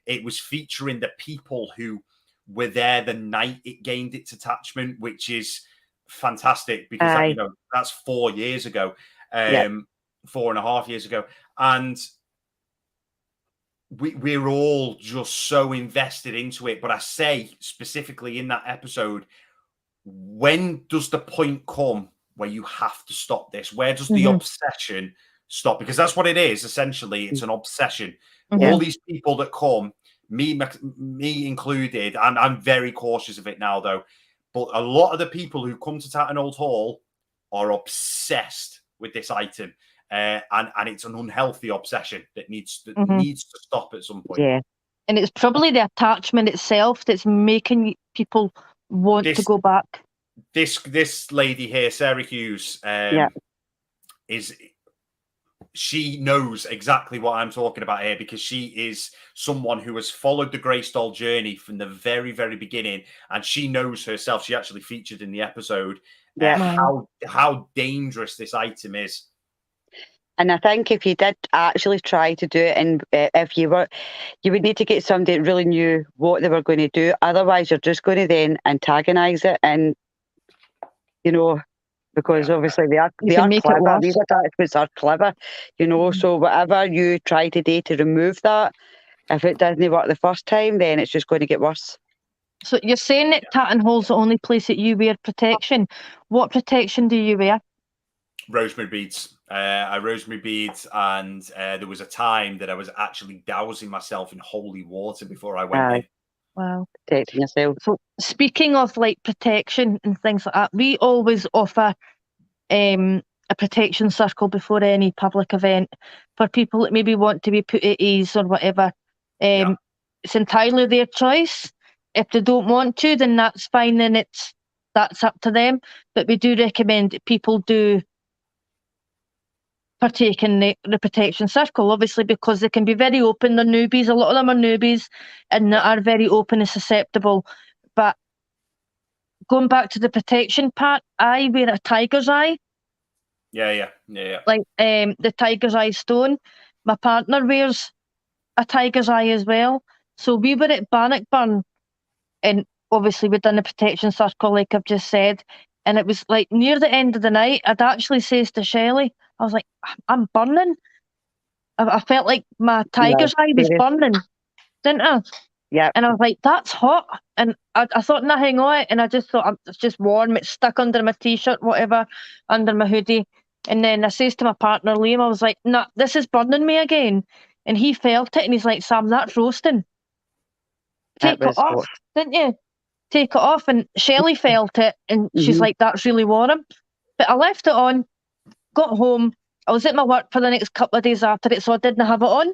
it was featuring the people who were there the night it gained its attachment, which is fantastic because that's 4 years ago, 4.5 years ago, and we're all just so invested into it. But I say specifically in that episode, when does the point come where you have to stop this? Where does the obsession stop? Because that's what it is, essentially. It's an obsession. All these people that come me included, and I'm very cautious of it now though, but a lot of the people who come to Tatton Old Hall are obsessed with this item, and it's an unhealthy obsession that needs to stop at some point. Yeah. And it's probably the attachment itself that's making people want to go back. This lady here, Sarah Hughes, she knows exactly what I'm talking about here, because she is someone who has followed the Greystall journey from the very, very beginning, and she knows herself. She actually featured in the episode how dangerous this item is. And I think if you did actually try to do it, and if you would need to get somebody that really knew what they were going to do. Otherwise, you're just going to then antagonise it, and because obviously they are clever. These attachments are clever, So whatever you try today to remove that, if it doesn't work the first time, then it's just going to get worse. So you're saying that Tatton Hall's the only place that you wear protection. What protection do you wear? Rosemary beads. Rosemary beads, and there was a time that I was actually dousing myself in holy water before I went in. Wow. Protecting yourself. So speaking of like protection and things like that, we always offer a protection circle before any public event for people that maybe want to be put at ease or whatever. It's entirely their choice. If they don't want to, then that's fine, then that's up to them. But we do recommend that people do partake in the protection circle, obviously, because they can be very open. They're newbies. A lot of them are newbies and they are very open and susceptible. But going back to the protection part, I wear a tiger's eye. Yeah. Like the tiger's eye stone. My partner wears a tiger's eye as well. So we were at Bannockburn, and obviously we'd done the protection circle, like I've just said. And it was like near the end of the night, I'd actually says to Shelley, I was like, I'm burning. I felt like my tiger's eye was burning, didn't I? Yeah. And I was like, that's hot. And I thought nothing of it. And I just thought, it's just warm. It's stuck under my t-shirt, whatever, under my hoodie. And then I says to my partner, Liam, I was like, nah, this is burning me again. And he felt it and he's like, Sam, that's roasting. Take it off, didn't you? Take it off. And Shelley felt it and she's like, that's really warm. But I left it on, got home. I was at my work for the next couple of days after it, so I didn't have it on.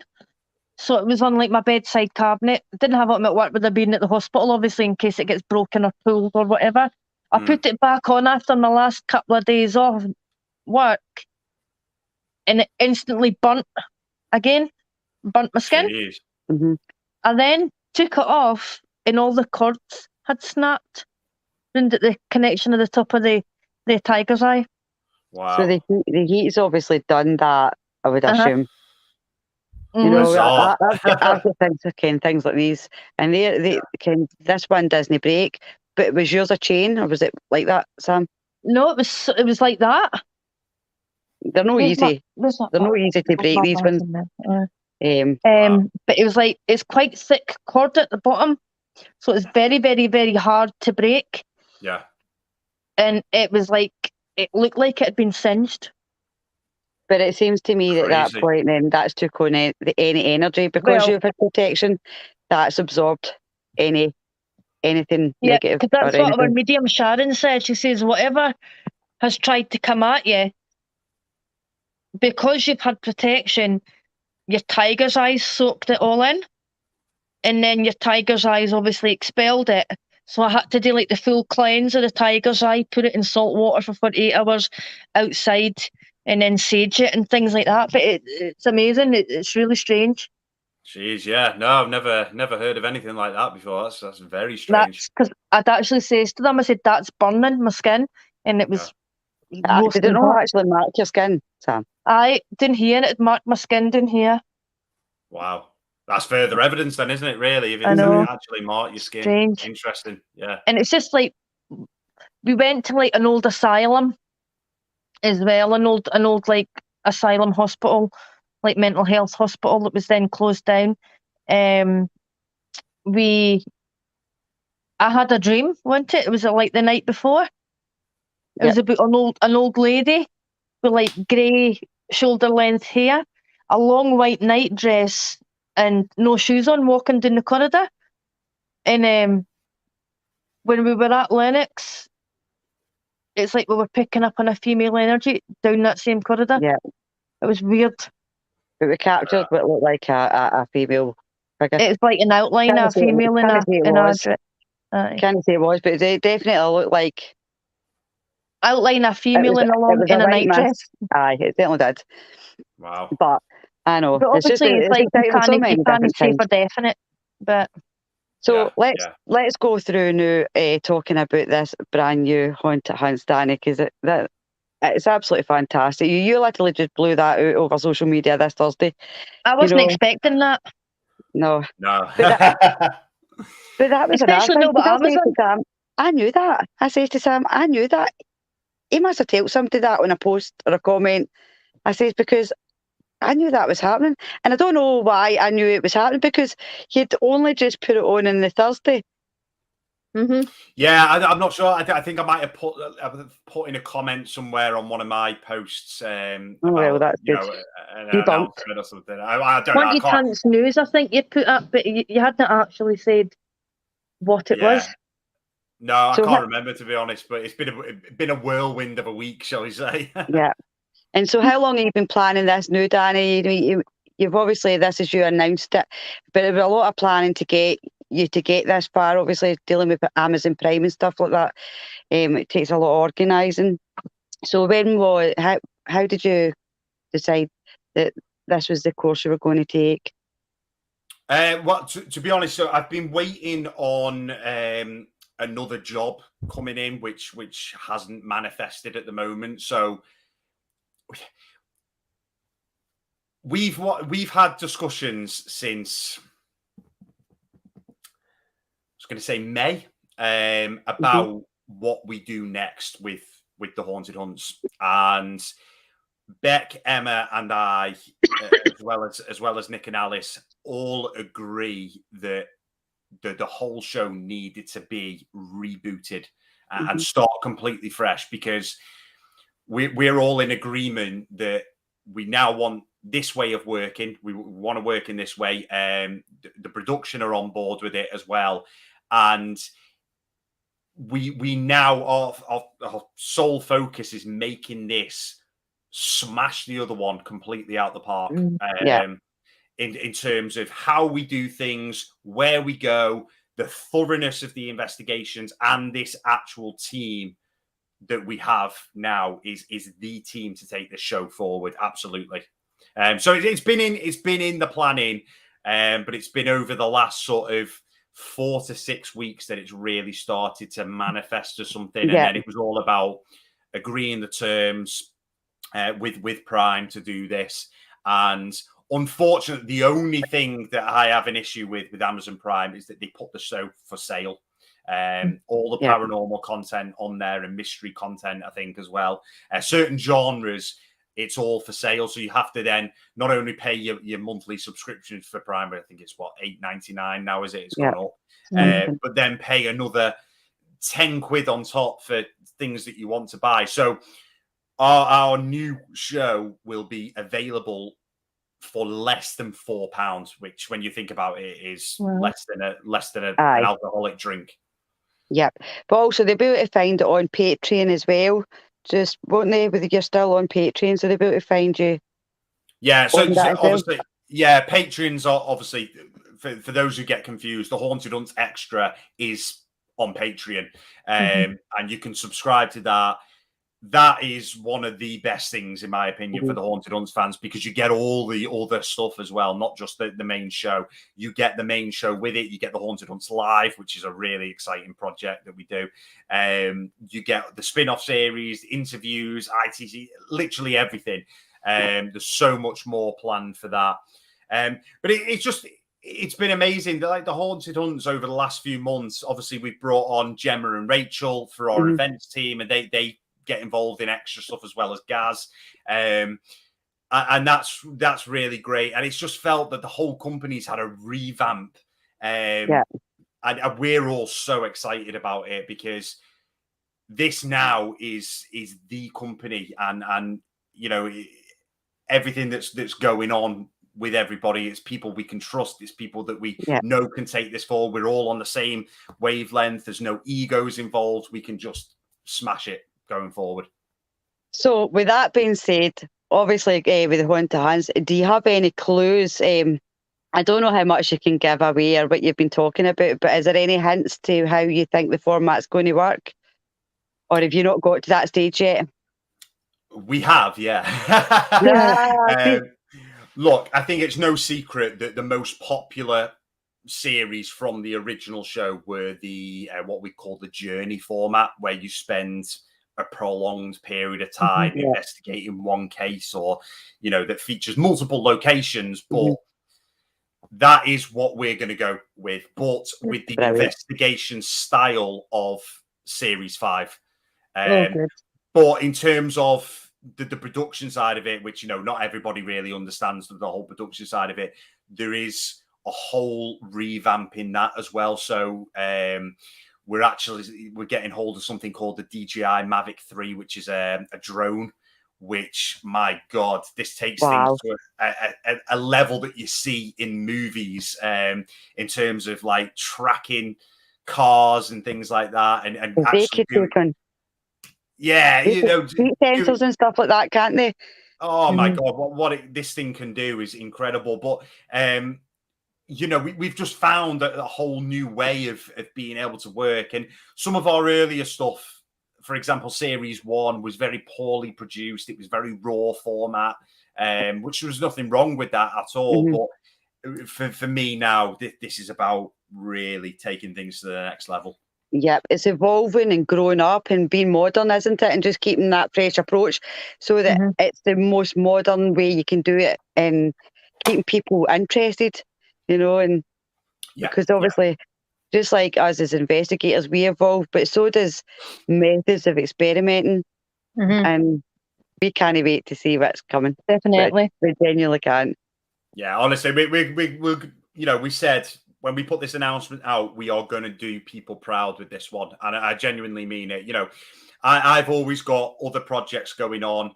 So it was on like my bedside cabinet. I didn't have it on at work, but I'd been at the hospital, obviously, in case it gets broken or pulled or whatever. I put it back on after my last couple of days off work, and it instantly burnt again, burnt my skin. I then took it off, and all the cords had snapped around at the connection of the top of the tiger's eye. Wow. So the heat's obviously done that, I would assume. That's the things, things like these, and they can. This one doesn't break, but was yours a chain or was it like that, Sam? No, it was like that. They're not easy. They're not easy to break, these ones. But it was like, it's quite thick cord at the bottom, so it's very, very, very hard to break. Yeah. And it was like, it looked like it had been singed. But it seems to me that at that point, then that's took on any energy, because you've had protection, that's absorbed anything negative. Because that's what our medium Sharon said. She says, whatever has tried to come at you, because you've had protection, your tiger's eyes soaked it all in, and then your tiger's eyes obviously expelled it. So I had to do like the full cleanse of the tiger's eye, put it in salt water for 48 hours outside, and then sage it and things like that. But it's amazing. It's really strange. Jeez, yeah. No, I've never heard of anything like that before. That's very strange. Because I'd actually says to them, I said, that's burning my skin. And it was... Did it not actually mark your skin, Sam? I didn't hear it. It marked my skin down here. Wow. That's further evidence then, isn't it, really? If it actually marked your skin. Strange. Interesting, yeah. And it's just like, we went to like an old asylum as well, an old like asylum hospital, like mental health hospital that was then closed down. I had a dream, wasn't it? It was like the night before. It was about an old lady with like grey shoulder length hair, a long white night dress, and no shoes on, walking down the corridor. And when we were at Lennox, it's like we were picking up on a female energy down that same corridor. Yeah. It was weird. But we captured what looked like a female figure. It's like an outline of a female in a dress. Can't say it was, but it definitely looked like outline a female in a nightdress. Aye, it certainly did. Wow. But I know. But obviously, it's like you can't say for definite. But so let's go through now, talking about this brand new Haunted Hunts, Danny, because it's absolutely fantastic. You literally just blew that out over social media this Thursday. I wasn't expecting that. No. But that was especially not with Amazon. Sam, I knew that. I said to Sam, I knew that. He must have told somebody that on a post or a comment. I said, because I knew that was happening. And I don't know why I knew it was happening, because he'd only just put it on the Thursday. Mm-hmm. Yeah, I'm not sure. I think I might have put in a comment somewhere on one of my posts. Well, that's good. An announcement or something. I don't know. Haunted Hunts News, I think you put up, but you hadn't actually said what it was. No, I can't remember, to be honest. But it's been a whirlwind of a week, shall we say? Yeah. And so, how long have you been planning this now, Danny? You've obviously, this is you announced it, but there was a lot of planning to get this far. Obviously, dealing with Amazon Prime and stuff like that, it takes a lot of organising. So, how did you decide that this was the course you were going to take? Well, to be honest, so I've been waiting on another job coming in, which hasn't manifested at the moment. So we've had discussions since I was going to say May about what we do next with the Haunted Hunts, and Beck, Emma, and I, as well as Nick and Alice, all agree that the whole show needed to be rebooted and start completely fresh, because we're all in agreement that we now want this way of working. We want to work in this way. The production are on board with it as well, and we now our sole focus is making this smash the other one completely out the park. In terms of how we do things, where we go, the thoroughness of the investigations, and this actual team that we have now is the team to take the show forward. Absolutely. So it's been in the planning, but it's been over the last sort of 4 to 6 weeks that it's really started to manifest as something. And then it was all about agreeing the terms with Prime to do this. And unfortunately, the only thing that I have an issue with Amazon Prime is that they put the show for sale. All the paranormal content on there and mystery content, I think, as well. Certain genres, it's all for sale. So you have to then not only pay your monthly subscriptions for Prime, but I think it's £8.99 now, is it? It's gone up. But then pay another 10 quid on top for things that you want to buy. So our new show will be available for less than £4, which, when you think about it, is less than an alcoholic drink. Yep, but also they'll be able to find it on Patreon as well. Just won't they? But you're still on Patreon, so they'll be able to find you. Yeah, so obviously, Patreons are obviously, for those who get confused, the Haunted Hunts Extra is on Patreon, and you can subscribe to that. That is one of the best things, in my opinion, for the Haunted Hunts fans, because you get all the other stuff as well, not just the main show. You get the main show with it. You get the Haunted Hunts Live, which is a really exciting project that we do. You get the spin-off series, interviews, ITC, literally everything. There's so much more planned for that. But it's been amazing. Like the Haunted Hunts over the last few months, obviously we've brought on Gemma and Rachel for our events team, and they get involved in extra stuff as well as Gaz, and that's really great. And it's just felt that the whole company's had a revamp, and we're all so excited about it, because this now is the company, and you know, everything that's going on with everybody. It's people we can trust. It's people that we know can take this forward. We're all on the same wavelength. There's no egos involved. We can just smash it going forward. So with that being said, obviously with the Haunted Hands, do you have any clues? I don't know how much you can give away or what you've been talking about, but is there any hints to how you think the format's going to work? Or have you not got to that stage yet? We have, yeah. Look, I think it's no secret that the most popular series from the original show were the what we call the journey format, where you spend a prolonged period of time investigating one case, or that features multiple locations. But that is what we're going to go with, but with the investigation style of Series 5. But in terms of the production side of it, which not everybody really understands the whole production side of it, there is a whole revamp in that as well. So we're getting hold of something called the DJI Mavic 3, which is a drone, which, my God, this takes things to a level that you see in movies in terms of like tracking cars and things like that. And actually sensors and stuff like that, can't they? Oh my God, what this thing can do is incredible. But we've just found a whole new way of being able to work. And some of our earlier stuff, for example, Series 1 was very poorly produced. It was very raw format, which there was nothing wrong with that at all. But for me now, this is about really taking things to the next level. Yep, it's evolving and growing up and being modern, isn't it? And just keeping that fresh approach so that it's the most modern way you can do it, and keeping people interested, and because obviously just like us as investigators, we evolve, but so does methods of experimenting, and we can't wait to see what's coming. Definitely. We genuinely can't. Yeah, honestly, we said, when we put this announcement out, we are going to do people proud with this one. And I genuinely mean it. I've always got other projects going on.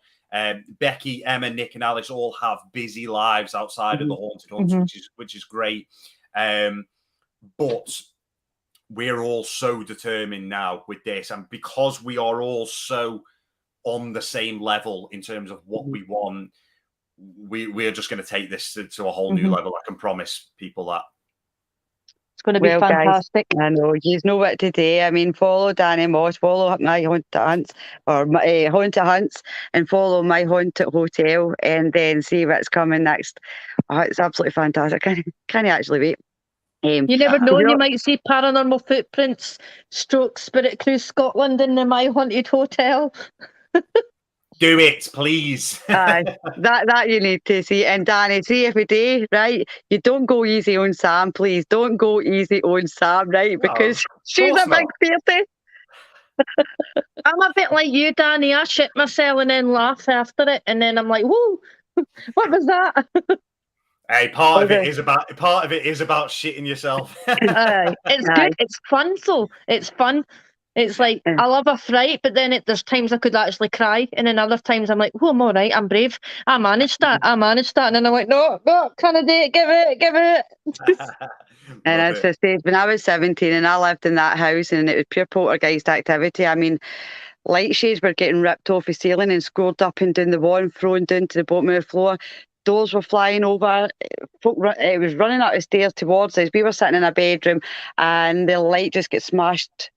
Becky, Emma, Nick and Alice all have busy lives outside of the Haunted Hunts, which is great. But we're all so determined now with this. And because we are all so on the same level in terms of what we want, we're just going to take this to a whole new level. I can promise people that. It's going to be fantastic. Guys, I know, you know what to do. I mean, follow Danny Moss, follow my Haunted Hunts, or my Haunted Hunts, and follow my Haunted Hotel, and then see what's coming next. Oh, it's absolutely fantastic. Can't actually wait. You never know, you might see Paranormal Footprints / Spirit Cruise Scotland in the My Haunted Hotel. Do it, please. That you need to see. And Danny, see every day, right? You don't go easy on Sam, please. Don't go easy on Sam, right? Because she's a big fierce. I'm a bit like you, Danny. I shit myself and then laugh after it, and then I'm like, "Whoa, what was that?" Hey, part of it is about shitting yourself. It's good. It's fun, though. It's fun. It's like, I love a fright, but then there's times I could actually cry, and then other times I'm like, oh, I'm all right, I'm brave, I managed that, and then I'm like, no, can't I do it, give it. And as I said, when I was 17 and I lived in that house and it was pure poltergeist activity, I mean, light shades were getting ripped off the ceiling and scored up and down the wall and thrown down to the bottom of the floor. Doors were flying over. It was running up the stairs towards us. We were sitting in a bedroom and the light just got smashed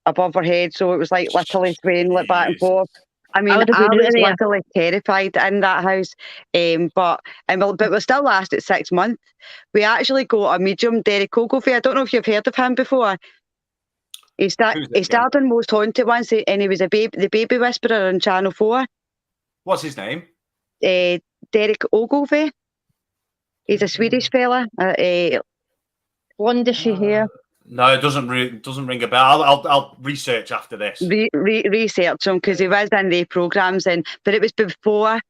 above our head, so it was like literally swaying back and forth. I mean, I was literally terrified in that house. But we still lasted 6 months. We actually got a medium, Derek Ogilvie. I don't know if you've heard of him before. He starred on Most Haunted once, and he was the baby whisperer on Channel 4. What's his name? Derek Ogilvie. He's a Swedish fella. Blondishy hair. No, it doesn't ring a bell. I'll research after this. Research him, because he was in the programmes, but it was before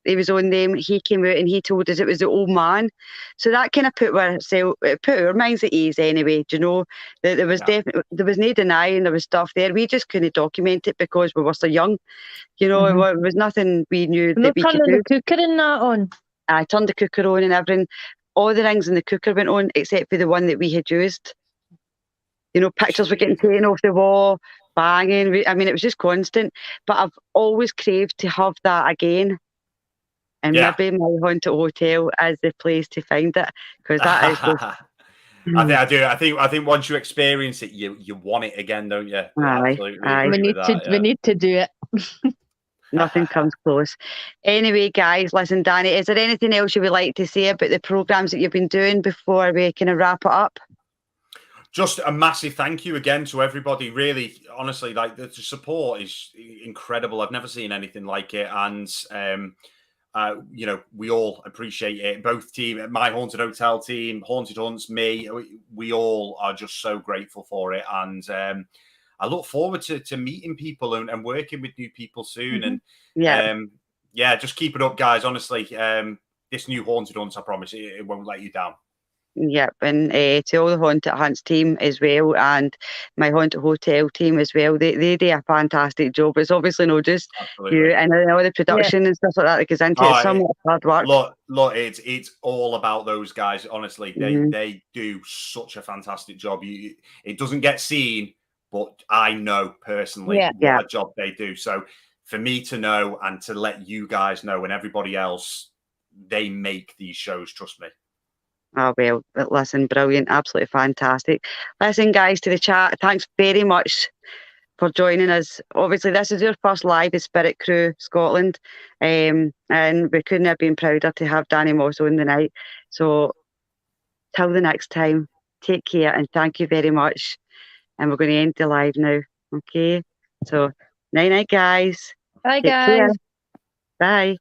he was on them. He came out and he told us it was the old man. So that kind of put our minds at ease anyway. Do you know that there was there was no denying there was stuff there. We just couldn't document it because we were so young. You know, it was nothing we knew that we could do. No turning the cooker in that on. I turned the cooker on and everything. All the rings in the cooker went on except for the one that we had used. You know, pictures were getting taken off the wall, banging. I mean, it was just constant. But I've always craved to have that again. And maybe my haunted hotel is the place to find it, because that is just... I do. I think once you experience it, you want it again, don't you? Absolutely. We need to do it. Nothing comes close. Anyway, guys, listen, Danny, is there anything else you would like to say about the programs that you've been doing before we kind of wrap it up? Just a massive thank you again to everybody. Really, honestly, like the support is incredible. I've never seen anything like it, and you know, we all appreciate it. Both team, my Haunted Hotel team, Haunted Hunts, me, we all are just so grateful for it, and I look forward to meeting people and working with new people soon. And just keep it up, guys. Honestly, this new Haunted Hunts, I promise, it won't let you down. Yep, and to all the Haunted Hunts team as well, and my Haunted Hotel team as well, they do a fantastic job. It's obviously not just you, and all the production and stuff like that goes into it. It's so much hard work. Look, it's all about those guys. Honestly, they do such a fantastic job. It doesn't get seen, but I know personally what a job they do. So for me to know and to let you guys know and everybody else, they make these shows. Trust me. Oh, well, listen, brilliant, absolutely fantastic. Listen, guys, to the chat, thanks very much for joining us. Obviously, this is your first live with Spirit Crew Scotland, and we couldn't have been prouder to have Danny Moss on the night. So, till the next time, take care and thank you very much. And we're going to end the live now, okay? So, night-night, guys. Bye, guys. Bye.